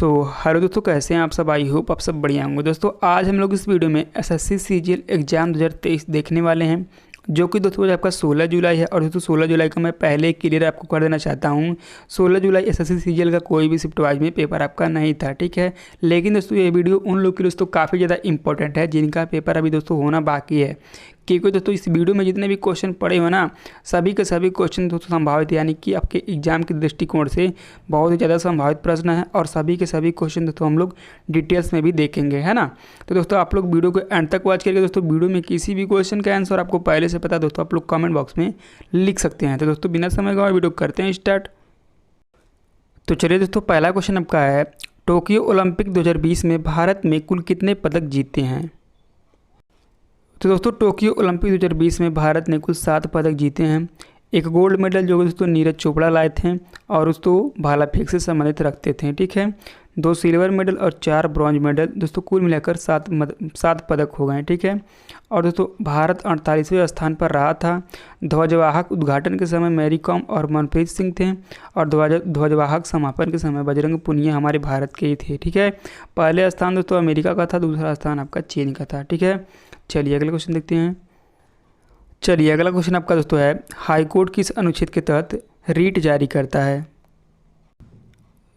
Hello दोस्तों, कैसे हैं आप सब। आई होप आप सब बढ़िया होंगे। दोस्तों आज हम लोग इस वीडियो में एसएससी सीजीएल एग्जाम 2023 देखने वाले हैं, जो कि दोस्तों आपका 16 जुलाई है। और दोस्तों 16 जुलाई का मैं पहले क्लियर आपको कर देना चाहता हूं, 16 जुलाई एसएससी सीजीएल का कोई भी शिफ्ट वाइज में पेपर आपका नहीं था, ठीक है। लेकिन दोस्तों ये वीडियो उन लोग के लिए दोस्तों काफ़ी ज़्यादा इंपॉर्टेंट है जिनका पेपर अभी दोस्तों होना बाकी है, क्योंकि दोस्तों इस वीडियो में जितने भी क्वेश्चन पड़े हो ना, सभी के सभी क्वेश्चन दोस्तों संभावित, यानी कि आपके एग्जाम के दृष्टिकोण से बहुत ही ज़्यादा संभावित प्रश्न है। और सभी के सभी क्वेश्चन दोस्तों हम लोग डिटेल्स में भी देखेंगे, है ना। तो दोस्तों आप लोग वीडियो को एंड तक वॉच करके दोस्तों वीडियो में किसी भी क्वेश्चन का आंसर आपको पहले से पता दोस्तों आप लोग कमेंट बॉक्स में लिख सकते हैं। तो दोस्तों बिना समय गवाए वीडियो करते हैं स्टार्ट। तो चलिए दोस्तों, पहला क्वेश्चन आपका है, टोक्यो ओलंपिक 2020 में भारत में कुल कितने पदक जीते हैं। तो दोस्तों टोक्यो ओलंपिक 2020 में भारत ने कुल 7 पदक जीते हैं। एक गोल्ड मेडल जो दोस्तों नीरज चोपड़ा लाए थे और उसको भाला फेंक से संबंधित रखते थे, ठीक है। 2 सिल्वर मेडल और 4 ब्रॉन्ज मेडल, दोस्तों कुल मिलाकर 7 पदक हो गए, ठीक है। और दोस्तों भारत 48वें स्थान पर रहा था। ध्वजवाहक उद्घाटन के समय मैरी कॉम और मनप्रीत सिंह थे, और ध्वजवाहक समापन के समय बजरंग पुनिया हमारे भारत के ही थे, ठीक है। पहले स्थान दोस्तों अमेरिका का था, दूसरा स्थान आपका चीन का था, ठीक है। चलिए अगला क्वेश्चन देखते हैं। चलिए अगला क्वेश्चन आपका दोस्तों है, हाईकोर्ट किस अनुच्छेद के तहत रीट जारी करता है।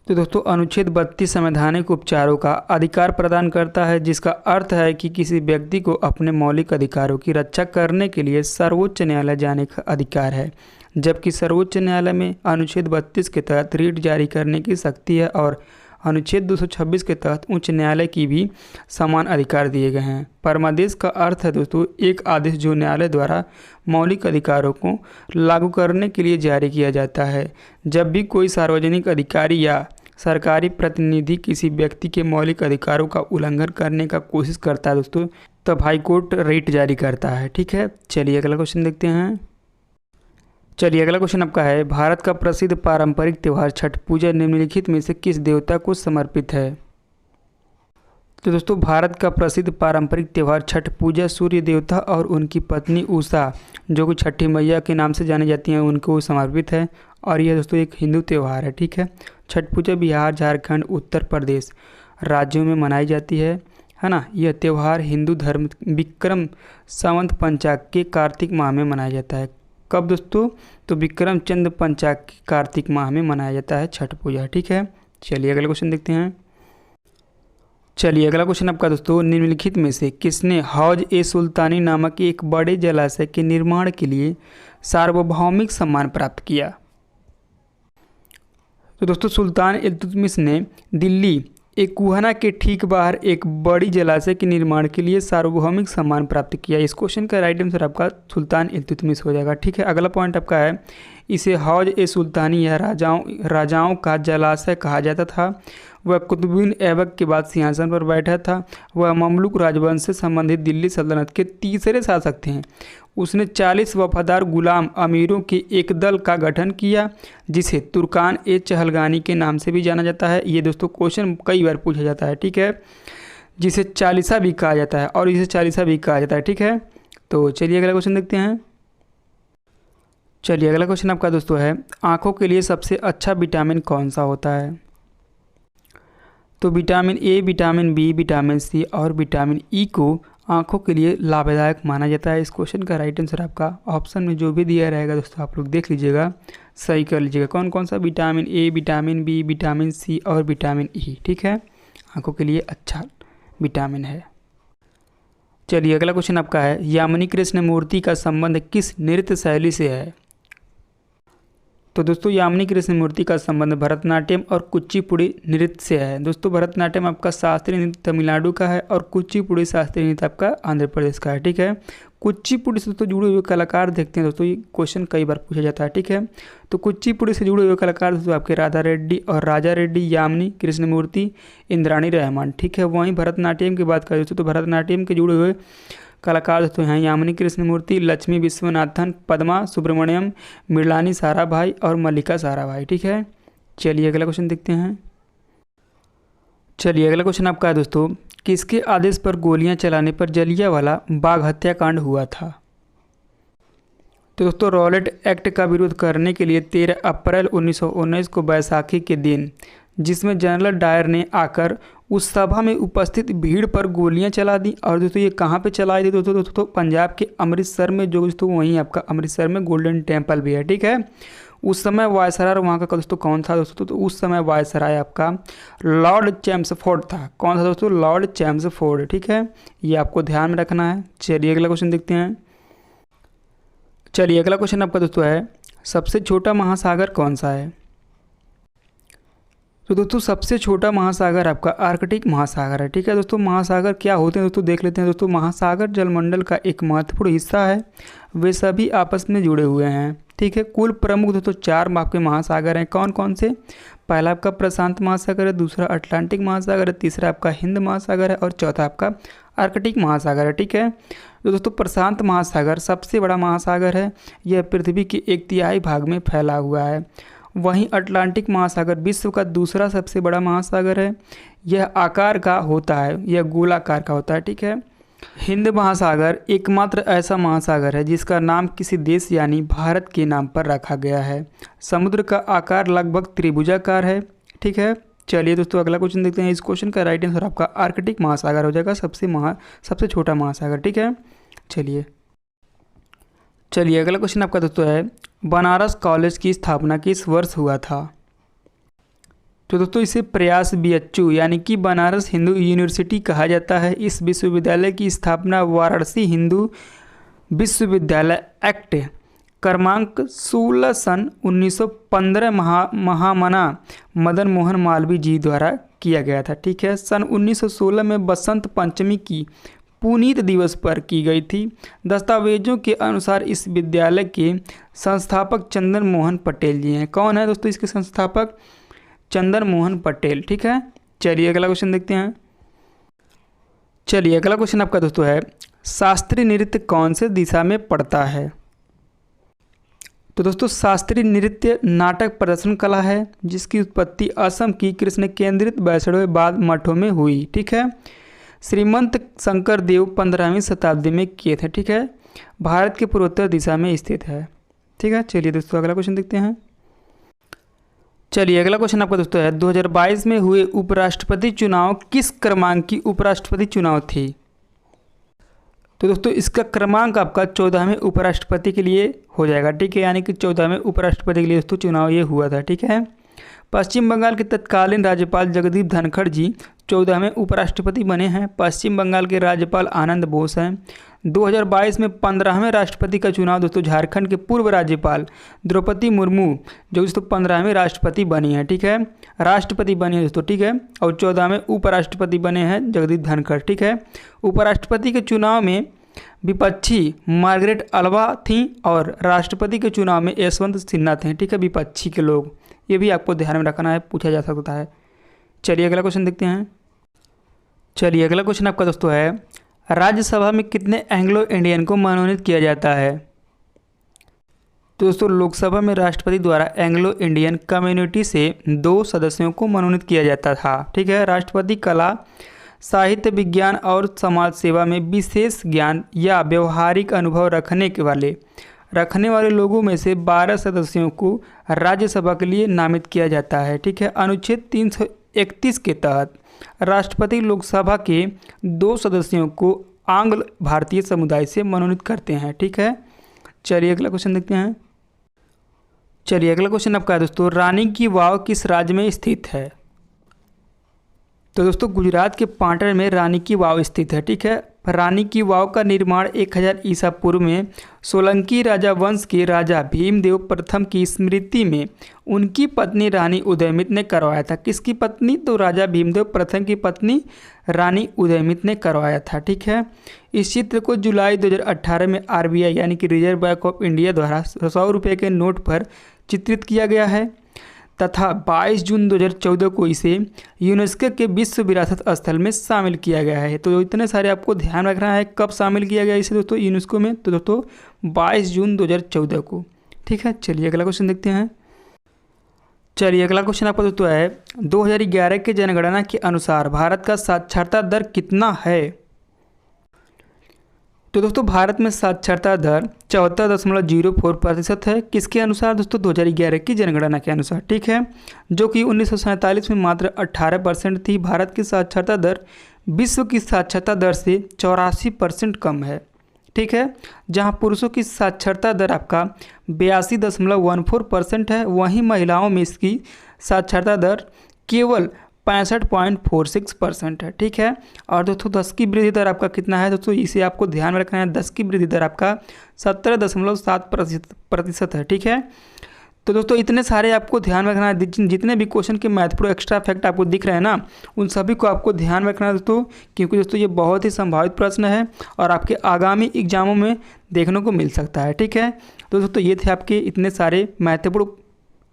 तो दोस्तों अनुच्छेद 32 संवैधानिक उपचारों का अधिकार प्रदान करता है, जिसका अर्थ है कि किसी व्यक्ति को अपने मौलिक अधिकारों की रक्षा करने के लिए सर्वोच्च न्यायालय जाने का अधिकार है। जबकि सर्वोच्च न्यायालय में अनुच्छेद 32 के तहत रीट जारी करने की शक्ति है, और अनुच्छेद 226 के तहत उच्च न्यायालय की भी समान अधिकार दिए गए हैं। परमादेश का अर्थ है दोस्तों एक आदेश जो न्यायालय द्वारा मौलिक अधिकारों को लागू करने के लिए जारी किया जाता है। जब भी कोई सार्वजनिक अधिकारी या सरकारी प्रतिनिधि किसी व्यक्ति के मौलिक अधिकारों का उल्लंघन करने का कोशिश करता है दोस्तों, तब हाईकोर्ट रीट जारी करता है, ठीक है। चलिए अगला क्वेश्चन देखते हैं। चलिए अगला क्वेश्चन आपका है, भारत का प्रसिद्ध पारंपरिक त्यौहार छठ पूजा निम्नलिखित में से किस देवता को समर्पित है। तो दोस्तों भारत का प्रसिद्ध पारंपरिक त्यौहार छठ पूजा सूर्य देवता और उनकी पत्नी उषा, जो कि छठी मैया के नाम से जानी जाती हैं, उनको समर्पित है। और यह दोस्तों एक हिंदू त्यौहार है, ठीक है। छठ पूजा बिहार, झारखंड, उत्तर प्रदेश राज्यों में मनाई जाती है ना। यह त्यौहार हिंदू धर्म विक्रम संवत पंचाग के कार्तिक माह में मनाया जाता है। कब दोस्तों, तो विक्रम चंद्र पंचाग के कार्तिक माह में मनाया जाता है छठ पूजा, ठीक है। चलिए अगला क्वेश्चन देखते हैं। चलिए अगला क्वेश्चन आपका दोस्तों, निम्नलिखित में से किसने हौज ए सुल्तानी नामक एक बड़े जलाशय के निर्माण के लिए सार्वभौमिक सम्मान प्राप्त किया। तो दोस्तों सुल्तान इल्तुतमिश ने दिल्ली एकूहना के ठीक बाहर एक बड़ी जलाशय के निर्माण के लिए सार्वभौमिक सम्मान प्राप्त किया। इस क्वेश्चन का राइट आंसर आपका सुल्तान इल्तुतमिश हो जाएगा, ठीक है। अगला पॉइंट आपका है, इसे हौज ए सुल्तानी या राजाओं का जलाशय कहा जाता था। वह कुतुबुद्दीन ऐबक के बाद सिंहासन पर बैठा था। वह ममलूक राजवंश से संबंधित दिल्ली सल्तनत के तीसरे शासक थे। उसने 40 वफादार गुलाम अमीरों के एक दल का गठन किया, जिसे तुर्कान ए चहलगानी के नाम से भी जाना जाता है। ये दोस्तों क्वेश्चन कई बार पूछा जाता है, ठीक है। जिसे चालीसा भी कहा जाता है, और इसे चालीसा भी कहा जाता है, ठीक है। तो चलिए अगला क्वेश्चन देखते हैं। चलिए अगला क्वेश्चन आपका दोस्तों है, आँखों के लिए सबसे अच्छा विटामिन कौन सा होता है। तो vitamin A, vitamin B, vitamin C और विटामिन ई को आँखों के लिए लाभदायक माना जाता है। इस क्वेश्चन का राइट आंसर आपका ऑप्शन में जो भी दिया रहेगा दोस्तों आप लोग देख लीजिएगा, सही कर लीजिएगा कौन कौन सा vitamin A, vitamin B, vitamin C और विटामिन ई, ठीक है। आँखों के लिए अच्छा विटामिन है। चलिए अगला क्वेश्चन आपका है, यामिनी कृष्णमूर्ति का संबंध किस नृत्य शैली से है। तो दोस्तों यामिनी कृष्णमूर्ति का संबंध भरतनाट्यम और कुचिपुड़ी नृत्य से है। दोस्तों भरतनाट्यम आपका शास्त्रीय नृत्य तमिलनाडु का है, और कुचिपुड़ी शास्त्रीय नृत्य आपका आंध्र प्रदेश का है, ठीक है। कुचिपुड़ी से दोस्तों जुड़े हुए कलाकार देखते हैं दोस्तों, ये क्वेश्चन कई बार पूछा जाता है, ठीक है। तो कुचिपुड़ी से जुड़े हुए कलाकार दोस्तों आपके राधा रेड्डी और राजा रेड्डी, यामिनी कृष्णमूर्ति, इंद्राणी रहमान, ठीक है। वहीं भरतनाट्यम की बात करें दोस्तों, तो भरतनाट्यम के जुड़े हुए कलाकार दोस्तों हैं यामिनी कृष्णमूर्ति, लक्ष्मी विश्वनाथन, पद्मा सुब्रमण्यम, मृणालिनी साराभाई और मल्लिका साराभाई, ठीक है। चलिए अगला क्वेश्चन देखते हैं। चलिए अगला क्वेश्चन आपका है दोस्तों, किसके आदेश पर गोलियां चलाने पर जलियांवाला बाग हत्याकांड हुआ था। तो दोस्तों रॉलेट एक्ट का विरोध करने के लिए 13 अप्रैल 1919 को बैसाखी के दिन जिसमें जनरल डायर ने आकर उस सभा में उपस्थित भीड़ पर गोलियां चला दी। और दोस्तों ये कहाँ पे चलाई थी दोस्तों पंजाब के अमृतसर में, जो दोस्तों वहीं आपका अमृतसर में गोल्डन टेम्पल भी है, ठीक है। उस समय वायसराय वहाँ का दोस्तों कौन था दोस्तों, तो उस समय वायसराय आपका लॉर्ड चैम्सफोर्ड था। कौन था दोस्तों, लॉर्ड चैम्सफोर्ड, ठीक है। ये आपको ध्यान में रखना है। चलिए अगला क्वेश्चन देखते हैं। चलिए अगला क्वेश्चन आपका दोस्तों है, सबसे छोटा महासागर कौन सा है। तो दोस्तों सबसे छोटा महासागर आपका आर्कटिक महासागर है, ठीक है। दोस्तों महासागर क्या होते हैं दोस्तों देख लेते हैं। दोस्तों महासागर जलमंडल का एक महत्वपूर्ण हिस्सा है, वे सभी आपस में जुड़े हुए हैं, ठीक है। कुल प्रमुख दोस्तों 4 आपके महासागर हैं, कौन कौन से। पहला आपका प्रशांत महासागर है, दूसरा अटलांटिक महासागर है, तीसरा आपका हिंद महासागर है और चौथा आपका आर्कटिक महासागर है, ठीक है। तो दोस्तों प्रशांत महासागर सबसे बड़ा महासागर है, यह पृथ्वी के 1/3 भाग में फैला हुआ है। वहीं अटलांटिक महासागर विश्व का दूसरा सबसे बड़ा महासागर है, यह आकार का होता है, यह गोलाकार का होता है, ठीक है। हिंद महासागर एकमात्र ऐसा महासागर है जिसका नाम किसी देश यानी भारत के नाम पर रखा गया है। समुद्र का आकार लगभग त्रिभुजाकार है, ठीक है। चलिए दोस्तों अगला क्वेश्चन देखते हैं। इस क्वेश्चन का राइट आंसर आपका आर्कटिक महासागर हो जाएगा, सबसे छोटा महासागर, ठीक है। चलिए अगला क्वेश्चन आपका दोस्तों है, बनारस कॉलेज की स्थापना किस वर्ष हुआ था। तो दोस्तों इसे प्रयास BHU यानी कि बनारस हिंदू यूनिवर्सिटी कहा जाता है। इस विश्वविद्यालय की स्थापना वाराणसी हिंदू विश्वविद्यालय एक्ट क्रमांक 16 सन 1915 महामना मदन मोहन मालवीय जी द्वारा किया गया था, ठीक है। सन 1916 में बसंत पंचमी की पुनीत दिवस पर की गई थी। दस्तावेजों के अनुसार इस विद्यालय के संस्थापक चंदन मोहन पटेल जी हैं। कौन है दोस्तों इसके संस्थापक, चंदन मोहन पटेल, ठीक है। चलिए अगला क्वेश्चन देखते हैं। चलिए अगला क्वेश्चन आपका दोस्तों है, शास्त्रीय नृत्य कौन से दिशा में पड़ता है। तो दोस्तों शास्त्रीय नृत्य नाटक प्रदर्शन कला है जिसकी उत्पत्ति असम की कृष्ण केंद्रित वैष्णववाद मठों में हुई, ठीक है। श्रीमंत शंकर देव 15वीं शताब्दी में किए थे, ठीक है। भारत के पूर्वोत्तर दिशा में स्थित है, ठीक है। चलिए दोस्तों अगला क्वेश्चन देखते हैं। चलिए अगला क्वेश्चन आपका दोस्तों है, 2022 में हुए उपराष्ट्रपति चुनाव किस क्रमांक की उपराष्ट्रपति चुनाव थी। तो दोस्तों इसका क्रमांक आपका 14वें उपराष्ट्रपति के लिए हो जाएगा, ठीक है। यानी कि 14वें उपराष्ट्रपति के लिए दोस्तों चुनाव ये हुआ था, ठीक है। पश्चिम बंगाल के तत्कालीन राज्यपाल जगदीप धनखड़ जी 14वें उपराष्ट्रपति बने हैं। पश्चिम बंगाल के राज्यपाल आनंद बोस हैं। 2022 में 15वें राष्ट्रपति का चुनाव दोस्तों झारखंड के पूर्व राज्यपाल द्रौपदी मुर्मू जो दोस्तों 15वें राष्ट्रपति बनी है, ठीक है। राष्ट्रपति बनी है दोस्तों, ठीक है। और 14वें उपराष्ट्रपति बने हैं जगदीप धनखड़, ठीक है। उपराष्ट्रपति के चुनाव में विपक्षी मार्गरेट अल्वा थी और राष्ट्रपति के चुनाव में यशवंत सिन्हा थे, ठीक है। विपक्षी के लोग, ये भी आपको ध्यान में रखना है, पूछा जा सकता है। चलिए अगला क्वेश्चन देखते हैं। चलिए अगला क्वेश्चन आपका दोस्तों है, राज्यसभा में कितने एंग्लो इंडियन को मनोनीत किया जाता है। तो दोस्तों लोकसभा में राष्ट्रपति द्वारा एंग्लो इंडियन कम्युनिटी से 2 सदस्यों को मनोनीत किया जाता था, ठीक है। राष्ट्रपति कला, साहित्य, विज्ञान और समाज सेवा में विशेष ज्ञान या व्यवहारिक अनुभव रखने वाले लोगों में से 12 सदस्यों को राज्यसभा के लिए नामित किया जाता है, ठीक है। अनुच्छेद 331 के तहत राष्ट्रपति लोकसभा के 2 सदस्यों को आंग्ल भारतीय समुदाय से मनोनीत करते हैं, ठीक है। चलिए अगला क्वेश्चन देखते हैं। चलिए अगला क्वेश्चन आपका है दोस्तों, रानी की वाव किस राज्य में स्थित है। तो दोस्तों गुजरात के पाटण में रानी की वाव स्थित है, ठीक है। रानी की वाव का निर्माण 1000 ईसा पूर्व में सोलंकी राजा वंश के राजा भीमदेव प्रथम की स्मृति में उनकी पत्नी रानी उदयमित ने करवाया था। किसकी पत्नी, तो राजा भीमदेव प्रथम की पत्नी रानी उदयमित ने करवाया था, ठीक है। इस चित्र को जुलाई 2018 में RBI यानी कि रिजर्व बैंक ऑफ इंडिया द्वारा 100 रुपये के नोट पर चित्रित किया गया है तथा 22 जून 2014 को इसे यूनेस्को के विश्व विरासत स्थल में शामिल किया गया है। तो इतने सारे आपको ध्यान रखना है, कब शामिल किया गया इसे दोस्तों यूनेस्को में, तो दोस्तों 22 जून 2014 को, ठीक है। चलिए अगला क्वेश्चन देखते हैं। चलिए अगला क्वेश्चन आपका दोस्तों है, 2011 के जनगणना के अनुसार भारत का साक्षरता दर कितना है। तो दोस्तों भारत में साक्षरता दर 74.04% है। किसके अनुसार दोस्तों? 2011 की जनगणना के अनुसार, ठीक है, जो कि 1947 में मात्र 18% थी। भारत की साक्षरता दर विश्व की साक्षरता दर से 84% कम है, ठीक है। जहां पुरुषों की साक्षरता दर आपका 82.14% है, वहीं महिलाओं में इसकी साक्षरता दर केवल 65.46% है, ठीक है। और दोस्तों 10 की वृद्धि दर आपका कितना है दोस्तों? इसे आपको ध्यान में रखना है। 10 की वृद्धि दर आपका 17.7% है, ठीक है। तो दोस्तों इतने सारे आपको ध्यान में रखना है। जितने भी क्वेश्चन के मैथ प्रो एक्स्ट्रा फैक्ट आपको दिख रहे हैं ना, उन सभी को आपको ध्यान में रखना है दोस्तों, क्योंकि दोस्तों ये बहुत ही संभावित प्रश्न है और आपके आगामी एग्जामों में देखने को मिल सकता है, ठीक है। तो दोस्तों ये थे आपके इतने सारे महत्वपूर्ण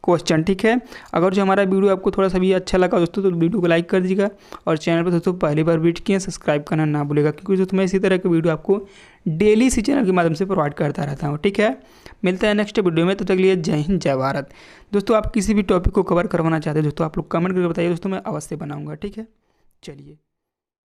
क्वेश्चन, ठीक है। अगर जो हमारा वीडियो आपको थोड़ा सा भी अच्छा लगा दोस्तों तो वीडियो को लाइक कर दीजिएगा और चैनल पर दोस्तों पहली बार विजिट किए सब्सक्राइब करना ना भूलेगा, क्योंकि दोस्तों मैं इसी तरह के वीडियो आपको डेली इसी चैनल के माध्यम से प्रोवाइड करता रहता हूँ, ठीक है। मिलता है नेक्स्ट वीडियो में, तब तक के लिए जय हिंद जय भारत। दोस्तों आप किसी भी टॉपिक को कवर करवाना चाहते हैं दोस्तों आप लोग कमेंट करके बताइए दोस्तों, मैं अवश्य बनाऊँगा, ठीक है। चलिए।